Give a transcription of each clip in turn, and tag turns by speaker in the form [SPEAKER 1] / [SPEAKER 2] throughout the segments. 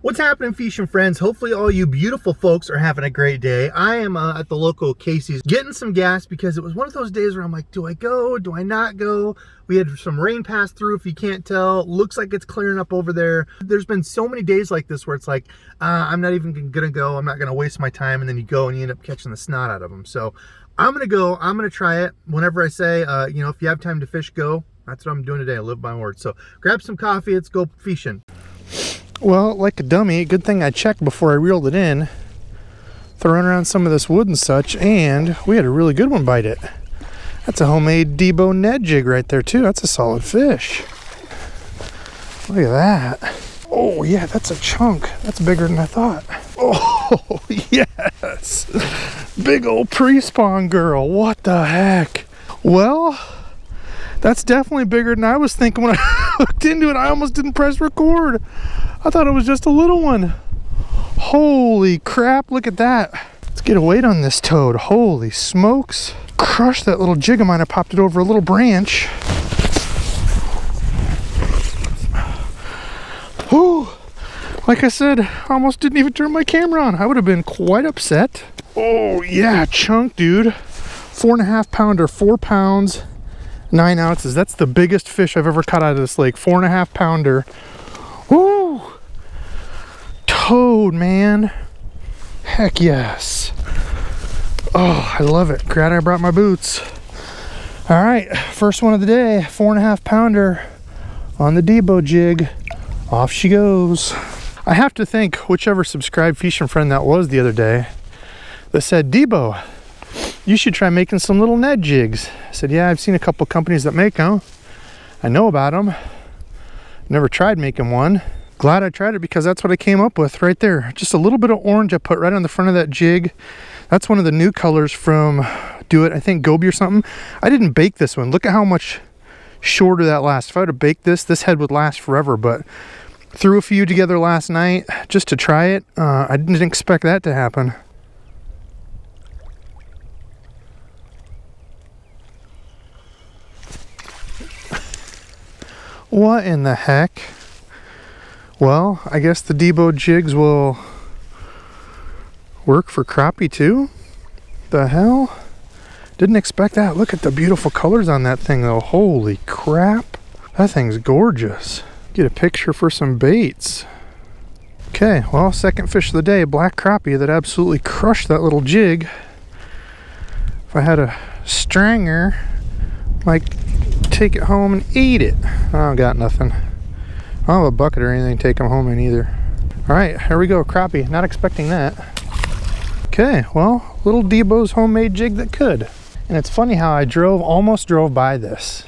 [SPEAKER 1] What's happening, fishing friends? Hopefully all you beautiful folks are having a great day. I am at the local Casey's getting some gas because it was one of those days where I'm like, do I go? Do I not go? We had some rain pass through, if you can't tell. Looks like it's clearing up over there. There's been so many days like this where it's like, I'm not even gonna go. I'm not gonna waste my time. And then you go and you end up catching the snot out of them. So I'm gonna go. I'm gonna try it. Whenever I say, you know, if you have time to fish, go. That's what I'm doing today. I live by my word. So grab some coffee. Let's go fishing. Well, like a dummy, good thing I checked before I reeled it in, throwing around some of this wood and such, and we had a really good one bite it. That's a homemade Debo Ned Jig right there too. That's a solid fish. Look at that. Oh yeah, that's a chunk. That's bigger than I thought. Oh yes, big old pre-spawn girl. What the heck? Well, that's definitely bigger than I was thinking when I looked into it. I almost didn't press record. I thought it was just a little one. Holy crap, look at that. Let's get a weight on this toad. Holy smokes. Crushed that little jig of mine. I popped it over a little branch. Whew. Like I said, I almost didn't even turn my camera on. I would have been quite upset. Oh yeah, chunk, dude. 4.5 pounder, 4 pounds, 9 ounces. That's the biggest fish I've ever caught out of this lake. 4.5 pounder. Woo! Toad, man. Heck yes. Oh, I love it. Glad I brought my boots. All right, first one of the day. 4.5 pounder on the Debo jig. Off she goes. I have to thank whichever subscribed fishing friend that was the other day that said, Debo, you should try making some little Ned jigs. I said, yeah, I've seen a couple companies that make them. I know about them. Never tried making one. Glad I tried it because that's what I came up with right there. Just a little bit of orange I put right on the front of that jig. That's one of the new colors from Do It, I think Goby or something. I didn't bake this one. Look at how much shorter that lasts. If I would have baked this, this head would last forever, but threw a few together last night just to try it. I didn't expect that to happen. What in the heck? Well, I guess the Debo jigs will work for crappie too? The hell? Didn't expect that. Look at the beautiful colors on that thing though. Holy crap. That thing's gorgeous. Get a picture for some baits. Okay, well, second fish of the day, black crappie that absolutely crushed that little jig. If I had a stranger, like, take it home and eat it. I got nothing. I don't have a bucket or anything to take them home in either. All right, here we go, crappie. Not expecting that. Okay, well, little Debo's homemade jig that could. And it's funny how I almost drove by this.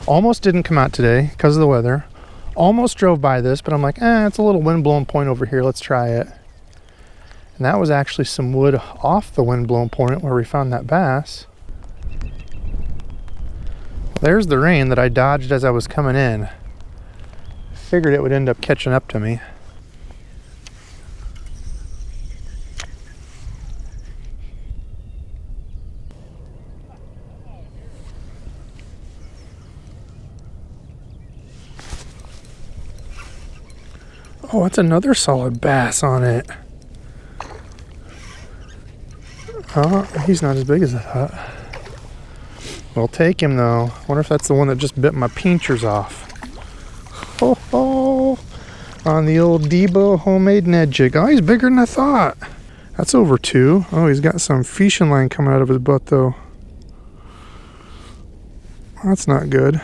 [SPEAKER 1] Almost didn't come out today because of the weather. Almost drove by this, but I'm like, it's a little wind-blown point over here. Let's try it. And that was actually some wood off the wind-blown point where we found that bass. There's the rain that I dodged as I was coming in. Figured it would end up catching up to me. Oh, that's another solid bass on it. Oh, he's not as big as I thought. We'll take him though. Wonder if that's the one that just bit my pinchers off. Oh, on the old Debo homemade Ned jig. Oh, he's bigger than I thought. That's over 2. Oh, he's got some fishing line coming out of his butt though. That's not good.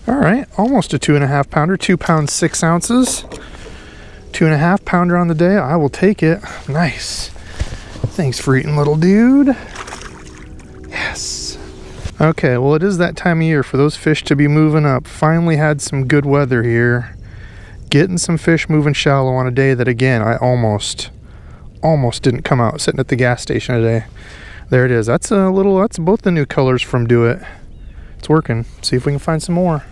[SPEAKER 1] All right, almost a 2.5 pounder, 2 pounds 6 ounces. 2.5 pounder on the day. I will take it. Nice. Thanks for eating, little dude. Yes. Okay, well, it is that time of year for those fish to be moving up. Finally had some good weather here. Getting some fish moving shallow on a day that, again, I almost didn't come out sitting at the gas station today. There it is. That's both the new colors from Do It. It's working. See if we can find some more.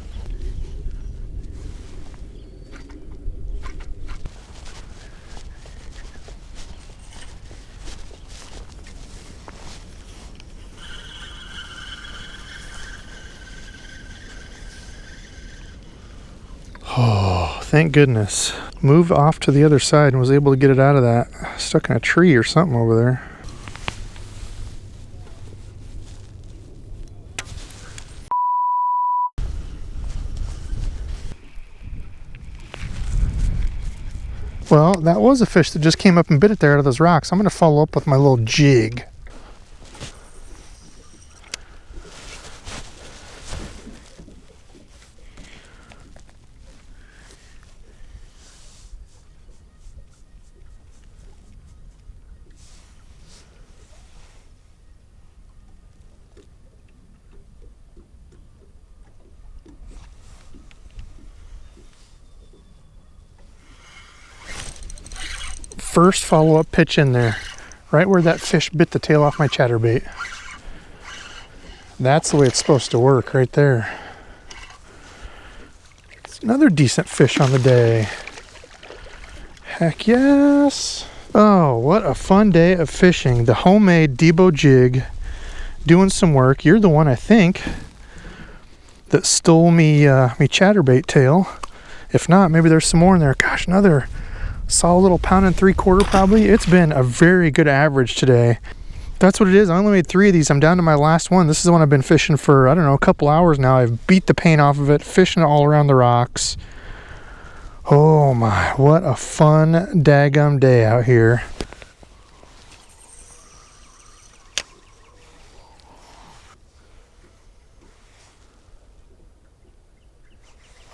[SPEAKER 1] Oh, thank goodness. moved off to the other side and was able to get it out of that. Stuck in a tree or something over there. Well, that was a fish that just came up and bit it there out of those rocks. I'm going to follow up with my little jig. First follow-up pitch in there, right where that fish bit the tail off my chatterbait. That's the way it's supposed to work, right there. It's another decent fish on the day. Heck yes. Oh, what a fun day of fishing. The homemade Debo jig doing some work. You're the one, I think, that stole me me chatterbait tail. If not, maybe there's some more in there. Gosh, another solid little 1 3/4 probably. It's been a very good average today. That's what it is. I only made 3 of these. I'm down to my last one. This is the one I've been fishing for, I don't know, a couple hours now. I've beat the paint off of it, fishing it all around the rocks. Oh my, what a fun daggum day out here.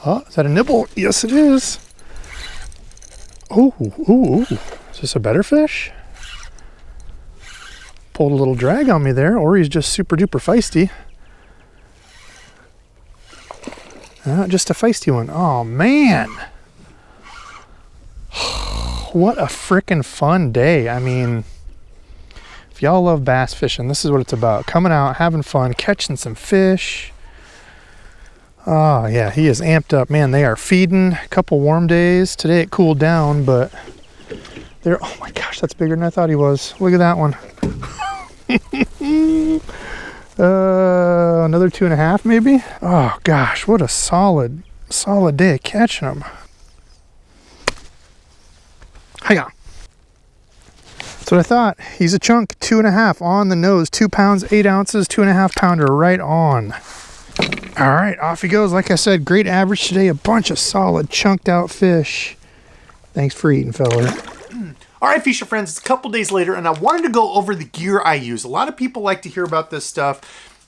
[SPEAKER 1] Oh, is that a nibble? Yes, it is. Ooh, ooh, ooh. Is this a better fish? Pulled a little drag on me there, or he's just super duper feisty. Just a feisty one. Oh, man. What a freaking fun day. I mean, if y'all love bass fishing, this is what it's about. Coming out, having fun, catching some fish. Oh, yeah, he is amped up. Man, they are feeding. A couple warm days. Today it cooled down, but they're... Oh, my gosh, that's bigger than I thought he was. Look at that one. Another 2.5, maybe? Oh, gosh, what a solid day of catching them. Hiya. That's what I thought. He's a chunk. 2.5 on the nose. 2 pounds, 8 ounces, 2.5 pounder right on. All right, off he goes. Like I said, great average today. A bunch of solid chunked out fish. Thanks for eating, fella. All right, fisher friends, it's a couple days later, and I wanted to go over the gear I use. A lot of people like to hear about this stuff,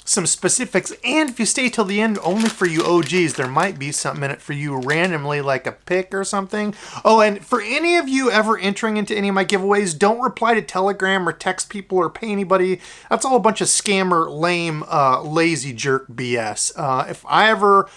[SPEAKER 1] some specifics, and if you stay till the end, only for you OGs, there might be something in it for you randomly, like a pick or something. Oh, and for any of you ever entering into any of my giveaways, don't reply to Telegram or text people or pay anybody. That's all a bunch of scammer, lame, lazy jerk BS. If I ever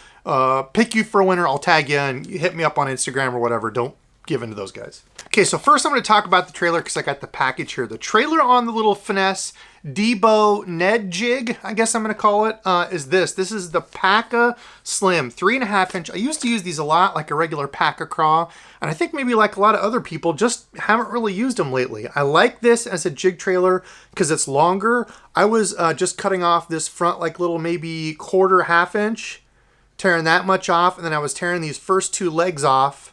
[SPEAKER 1] pick you for a winner, I'll tag you and you hit me up on Instagram or whatever. Don't give in to those guys. Okay, so first I'm going to talk about the trailer because I got the package here. The trailer on the little Finesse Debo Ned Jig, I guess I'm going to call it, is this. This is the Paca Slim 3.5 inch. I used to use these a lot, like a regular Paca Craw, and I think maybe like a lot of other people, just haven't really used them lately. I like this as a jig trailer because it's longer. I was just cutting off this front like little maybe 1/4 inch, tearing that much off, and then I was tearing these first 2 legs off.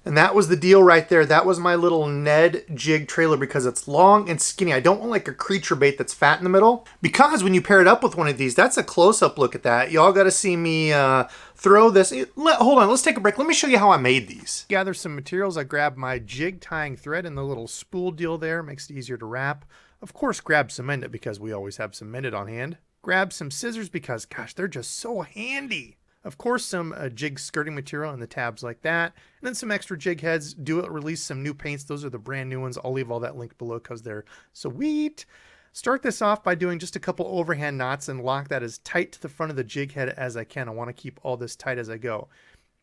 [SPEAKER 1] And that was the deal right there. That was my little Ned Jig trailer because it's long and skinny. I don't want like a creature bait that's fat in the middle. Because when you pair it up with one of these, that's a close-up look at that. Y'all got to see me throw this. Hold on, let's take a break. Let me show you how I made these. Gather some materials. I grabbed my jig tying thread and the little spool deal there. Makes it easier to wrap. Of course, grab some Mendit because we always have some Mendit on hand. Grab some scissors because, gosh, they're just so handy. Of course, some jig skirting material in the tabs like that. And then some extra jig heads. Do it, release some new paints. Those are the brand new ones. I'll leave all that linked below because they're sweet. Start this off by doing just a couple overhand knots and lock that as tight to the front of the jig head as I can. I want to keep all this tight as I go.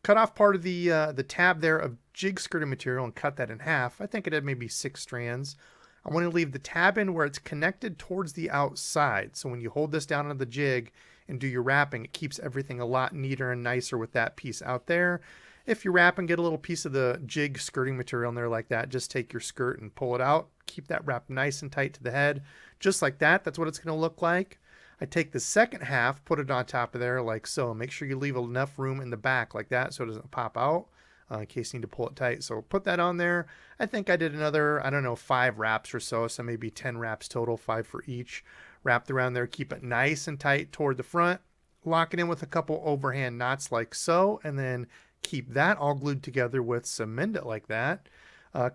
[SPEAKER 1] Cut off part of the tab there of jig skirting material and cut that in half. I think it had maybe 6 strands. I want to leave the tab in where it's connected towards the outside. So when you hold this down on the jig and do your wrapping, it keeps everything a lot neater and nicer with that piece out there. If you wrap and get a little piece of the jig skirting material in there like that, just take your skirt and pull it out. Keep that wrapped nice and tight to the head. Just like that, that's what it's going to look like. I take the second half, put it on top of there like so. Make sure you leave enough room in the back like that so it doesn't pop out. in case you need to pull it tight. So put that on there. I think I did another, I don't know, 5 wraps or so. So maybe 10 wraps total, 5 for each. Wrapped around there, keep it nice and tight toward the front. Lock it in with a couple overhand knots like so, and then keep that all glued together with cement it like that.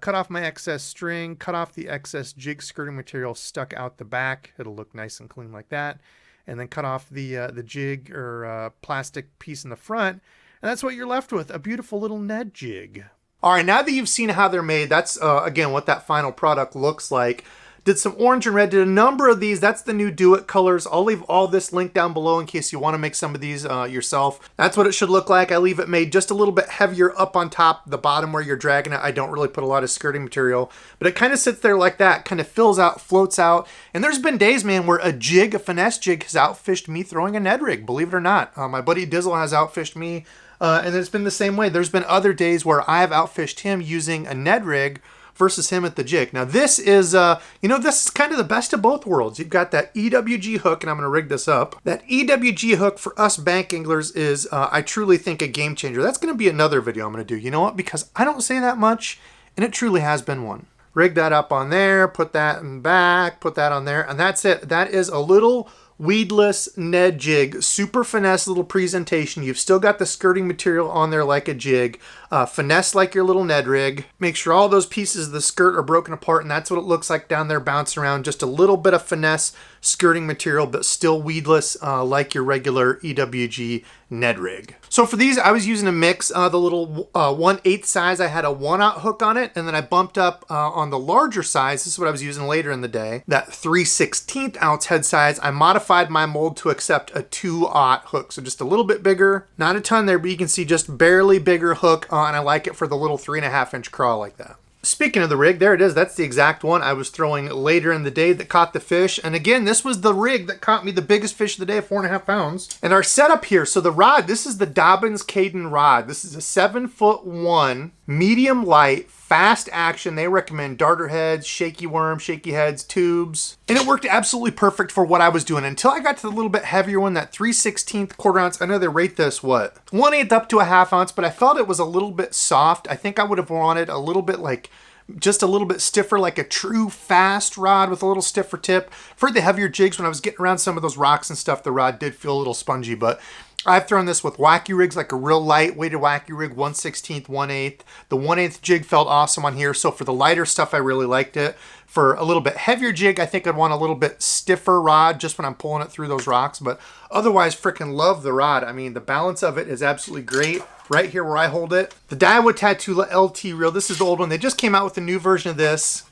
[SPEAKER 1] Cut off my excess string, cut off the excess jig skirting material stuck out the back. It'll look nice and clean like that. And then cut off the jig or plastic piece in the front. And that's what you're left with, a beautiful little Ned jig. All right, now that you've seen how they're made, that's, again, what that final product looks like. Did some orange and red, did a number of these. That's the new Do It colors. I'll leave all this linked down below in case you want to make some of these yourself. That's what it should look like. I leave it made just a little bit heavier up on top, the bottom where you're dragging it. I don't really put a lot of skirting material, but it kind of sits there like that, kind of fills out, floats out. And there's been days, man, where a jig, a finesse jig, has outfished me throwing a Ned rig, believe it or not. My buddy Dizzle has outfished me, and it's been the same way. There's been other days where I've outfished him using a Ned rig versus him at the jig. Now this is, this is kind of the best of both worlds. You've got that EWG hook, and I'm going to rig this up. That EWG hook for us bank anglers is, I truly think, a game changer. That's going to be another video I'm going to do. You know what? Because I don't say that much, and it truly has been one. Rig that up on there, put that in the back, put that on there, and that's it. That is a little weedless Ned jig, super finesse little presentation. You've still got the skirting material on there like a jig, finesse like your little Ned rig. Make sure all those pieces of the skirt are broken apart, and that's what it looks like down there bouncing around. Just a little bit of finesse skirting material, but still weedless like your regular EWG Ned rig. So for these, I was using a mix. The little 1/8 size, I had a 1/0 hook on it, and then I bumped up on the larger size. This is what I was using later in the day. That 3/16 ounce head size, I modified my mold to accept a 2/0 hook. So just a little bit bigger, not a ton there, but you can see just barely bigger hook, and I like it for the little 3.5 inch crawl like that. Speaking of the rig, there it is. That's the exact one I was throwing later in the day that caught the fish. And again, this was the rig that caught me the biggest fish of the day, 4.5 pounds. And our setup here, so the rod, this is the Dobyns Caden rod. This is a 7'1", medium light, fast action. They recommend darter heads, shaky worm, shaky heads, tubes. And it worked absolutely perfect for what I was doing until I got to the little bit heavier one, that 3/16 quarter ounce. I know they rate this, what? 1/8 up to a 1/2 ounce, but I felt it was a little bit soft. I think I would have wanted a little bit like, just a little bit stiffer, like a true fast rod with a little stiffer tip. For the heavier jigs, when I was getting around some of those rocks and stuff, the rod did feel a little spongy, but I've thrown this with wacky rigs, like a real light weighted wacky rig, 1/16, 1/8. The 1/8 jig felt awesome on here. So for the lighter stuff, I really liked it. For a little bit heavier jig, I think I'd want a little bit stiffer rod just when I'm pulling it through those rocks. But otherwise, freaking love the rod. I mean, the balance of it is absolutely great. Right here where I hold it. The Daiwa Tatula LT reel. This is the old one. They just came out with a new version of this.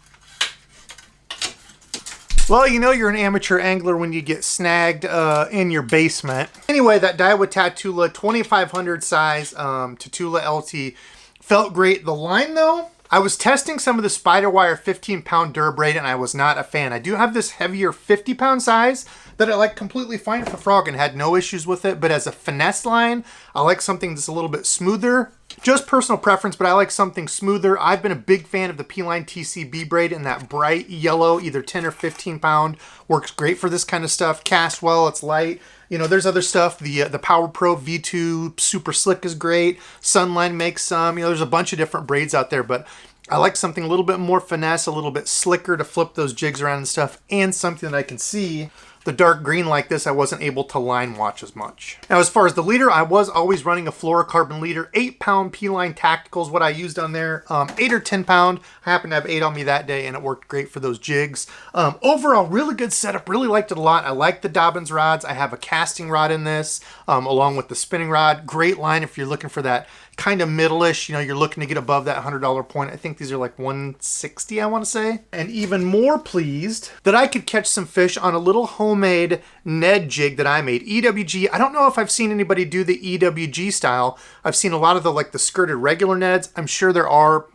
[SPEAKER 1] Well, you know you're an amateur angler when you get snagged in your basement. Anyway, that Daiwa Tatula 2500 size Tatula LT felt great. The line though, I was testing some of the Spiderwire 15-pound Dur braid and I was not a fan. I do have this heavier 50-pound size that I like completely fine for frog and had no issues with it. But as a finesse line, I like something that's a little bit smoother. Just personal preference, but I like something smoother. I've been a big fan of the P-Line TCB braid in that bright yellow, either 10 or 15 pound. Works great for this kind of stuff. Casts well, it's light. You know, there's other stuff. The Power Pro V2 Super Slick is great. Sunline makes some. You know, there's a bunch of different braids out there, but I like something a little bit more finesse, a little bit slicker to flip those jigs around and stuff, and something that I can see. The dark green like this, I wasn't able to line watch as much. Now, as far as the leader, I was always running a fluorocarbon leader. 8-pound P-Line Tactical is what I used on there. 8 or 10 pound. I happened to have 8 on me that day, and it worked great for those jigs. Overall, really good setup. Really liked it a lot. I like the Dobyns rods. I have a casting rod in this, along with the spinning rod. Great line if you're looking for that kind of middle-ish, you know, you're looking to get above that $100 point. I think these are like 160, I want to say. And even more pleased that I could catch some fish on a little homemade Ned jig that I made. EWG, I don't know if I've seen anybody do the EWG style. I've seen a lot of the skirted regular Neds. I'm sure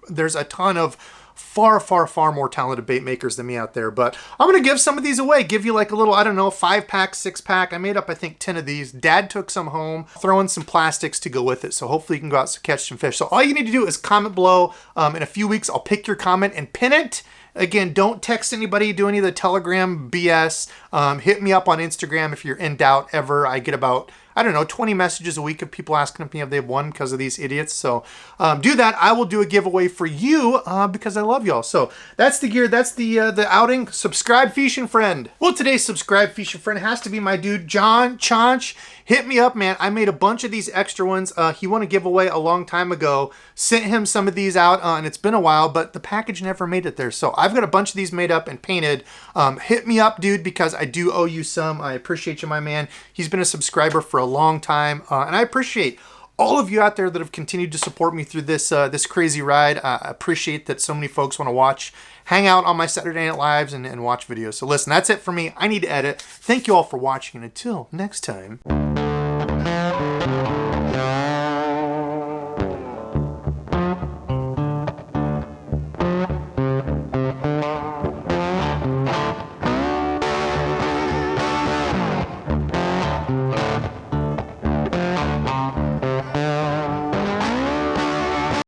[SPEAKER 1] there's a ton of far, far, far more talented bait makers than me out there. But I'm going to give some of these away. Give you like a little, I don't know, 5-pack, 6-pack. I made up, I think, 10 of these. Dad took some home, throw in some plastics to go with it. So hopefully you can go out and catch some fish. So all you need to do is comment below. In a few weeks, I'll pick your comment and pin it. Again, don't text anybody, do any of the Telegram BS. Hit me up on Instagram if you're in doubt ever. I get about, I don't know, 20 messages a week of people asking me if they've won because of these idiots. So do that. I will do a giveaway for you because I love y'all. So that's the gear. That's the outing. Subscribe Fishing Friend. Well, today's Subscribe Fishing Friend has to be my dude, John Chonch. Hit me up, man. I made a bunch of these extra ones. He won a giveaway a long time ago. Sent him some of these out, and it's been a while, but the package never made it there. So I've got a bunch of these made up and painted. Hit me up, dude, because I do owe you some. I appreciate you, my man. He's been a subscriber for a long time, and I appreciate all of you out there that have continued to support me through this this crazy ride. I appreciate that so many folks want to hang out on my Saturday Night Lives and watch videos. So listen, that's it for me. I need to edit. Thank you all for watching, and until next time.